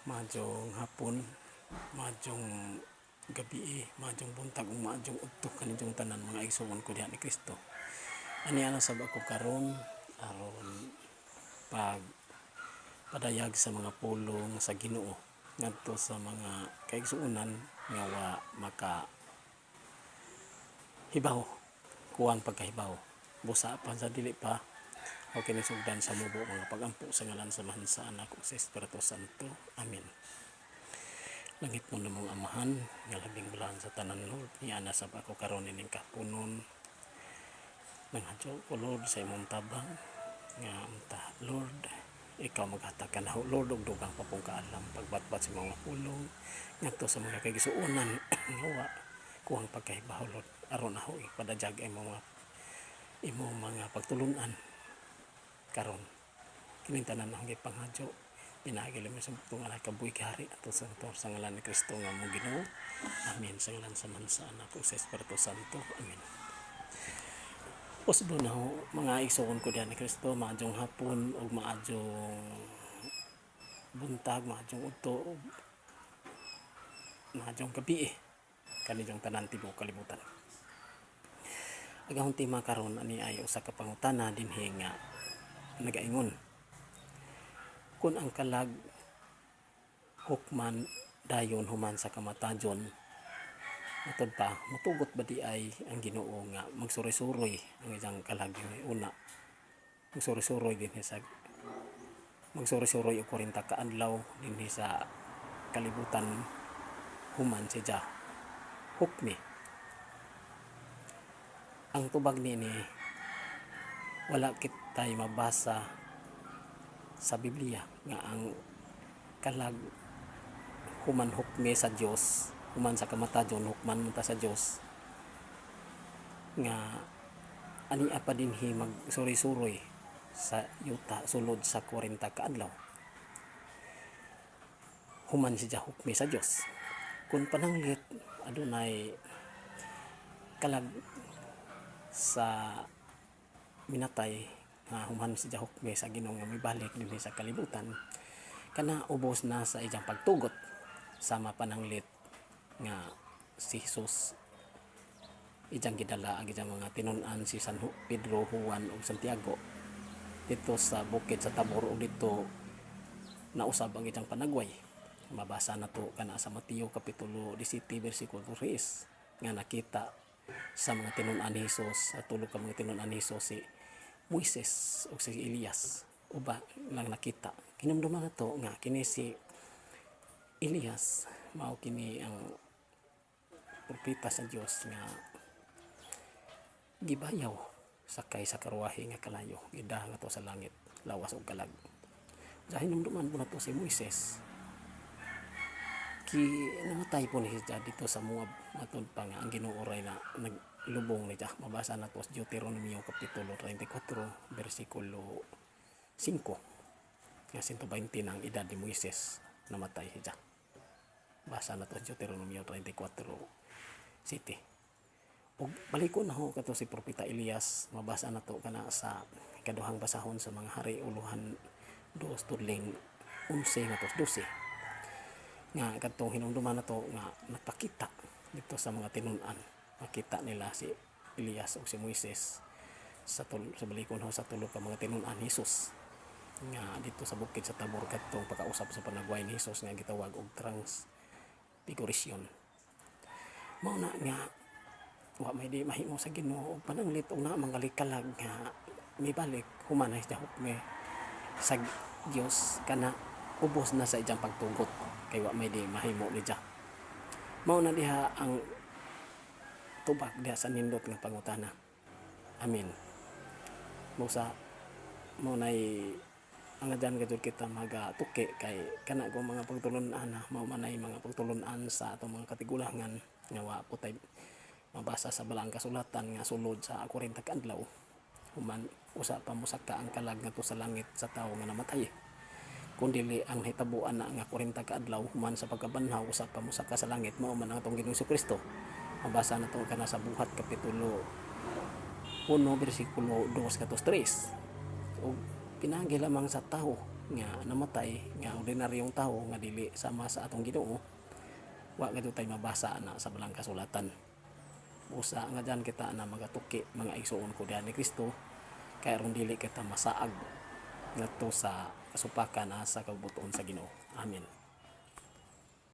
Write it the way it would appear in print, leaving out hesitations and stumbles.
Majong hapon, majong gabi, majong buntag, majong udto kanindong tanan mga igsoon ko diha ni Kristo. Ani ana sab ako karon aron pag padayag sa mga pulong sa Ginoo ngadto sa mga kaigsuonan nga wa maka hibaw kuwang pagkahibaw. Busa pa sa dili pa o kinisugdan sa mubo mga pagampo sa ngalan sa Mahal sa Anak ug sa Espiritu Santo. Amen. Langit mo namong amahan nga labing bulahan sa tanan Lord, niana sab ako karon ining kapunon nangadyo ko Lord sa imong tabang nga unta Lord ikaw maghatag kanaho Lord og dugang pa pong kaalam pagbatbat sa mga pulong ngadto sa mga kaigsuonan nga wa kuwang pagkahibaw Lord aron ako ipadayag imong mga pagtulunan karon kining tanan ang gipanghatyo pinagili mo sa tunga na kabuhi hari ato sa ngalan ni Kristo nga mo Ginoo. Amen. Sa ngalan sa Mahal sa Anak ug sa Espiritu Santo. Amen. Possible na ho, mga igsoon ko diyan ni Kristo, maadjong hapon ug maadjong buntag, maadjong udto, maadjong gabi kaniyong tanan tibuok kalibutan. Agahon tema karon ani ay usa ka pangutana dinhi nga nagaingon kun ang kalag hukman dayon human sa kamatajon matod pa mutugot ba di ay ang Ginoo nga magsuri-suroy ang isang kalag una magsuri-suroy dinhi sa magsuri-suroy og 40 ka adlaw dinhi sa kalibutan human siya hukmi. Ang tubag nini wala kitay mabasa sa Biblia nga ang kalag human hukmi sa Dios human sa kamatajon hukman man ta sa Dios nga ania pa dinhi magsuri-suroy sa yuta sulod sa 40 ka adlaw human siya hukmi sa Dios. Kung pananglit adunay kalag sa minatay nga human siya hukmi sa Ginoo nga mibalik dinhi sa kalibutan kana ubos na sa iyang pagtugot sama pananglit nga si Jesus iyang gidala ang iyang mga tinun-an si San Pedro, Juan ug Santiago dito sa bukid sa Tabor ug dito nausab ang iyang panagway. Mabasa na to kana sa Mateo kapitulo 17 bersikulo 3 nga nakita sa mga tinun-an ni Jesus at tulo ka mga tinun-an ni Jesus si Moises o si Elias uba lang nakita kinumduman na to nga kini si Elias mao kini ang propeta sa Dios nga gibayaw sakay sa karwahe nga kalayo gida nga to sa langit lawas og kalag sa hinumduman po na to si Moises namatay po ni siya dito sa Moab matod pa nga ang Ginoo ray na naglubong ni siya. Mabasa na to sa Deuteronomio kapitulo 34 bersikulo 5 nga 120 ng edad ni Moises namatay siya. Basa na to sa Deuteronomio 34 city. Og balikon na ho kato si propeta Elias mabasa na to kana sa ikaduhang basahon sa mga hari uluhan 2 tudling 11 nga to 12 nga katong hinumduman na to nga nagpakita dito sa mga tinun-an makita nila si Elias o si Moises sa balikon ho sa tulo ka mga tinun-an ni Jesus nga dito sa bukid sa Tabor katong pagkausap sa panagway ni Jesus nga gitawag og transfiguration. Mao na nga wa may di mahimo sa Ginoo og pananglit og na mangalikalag nga mibalik human ay sa hukmi sa Dios kana ubos na sa iyang pagtugot kay wa may di mahimo ni Diya. Mao na diha ang tubag diha sa nindot nga pangutana. Amen. Musa mo nay ang adan kadto kita magatuki kay kana ko mga pagtulunan mao manay mga pagtulunan sa atong mga katigulangan nga wa putay mabasa sa balang kasulatan nga sulod sa 40 ka adlaw human usa pa mosaka ang kalag ngadto sa langit sa tawo nga namatay kundi ang hitabuan na nga 40 ka adlaw human sa pagkabanhaw usa pa mosaka sa langit mao man ang atong Ginoong Kristo. Mabasa na to kana sa Buhat kapitulo 1 bersikulo 2 katos 3 og pinagi lamang sa tawo nga namatay nga ordinaryong tawo nga dili sama sa atong Ginoo, wa gadto tay mabasa na sa balang kasulatan. Usa nga dyan kita na magatuki mga igsoon ko diyan ni Kristo, kay aron dili kita masaag ngadto sa kasupakan sa kabubuton sa Ginoo. Amen.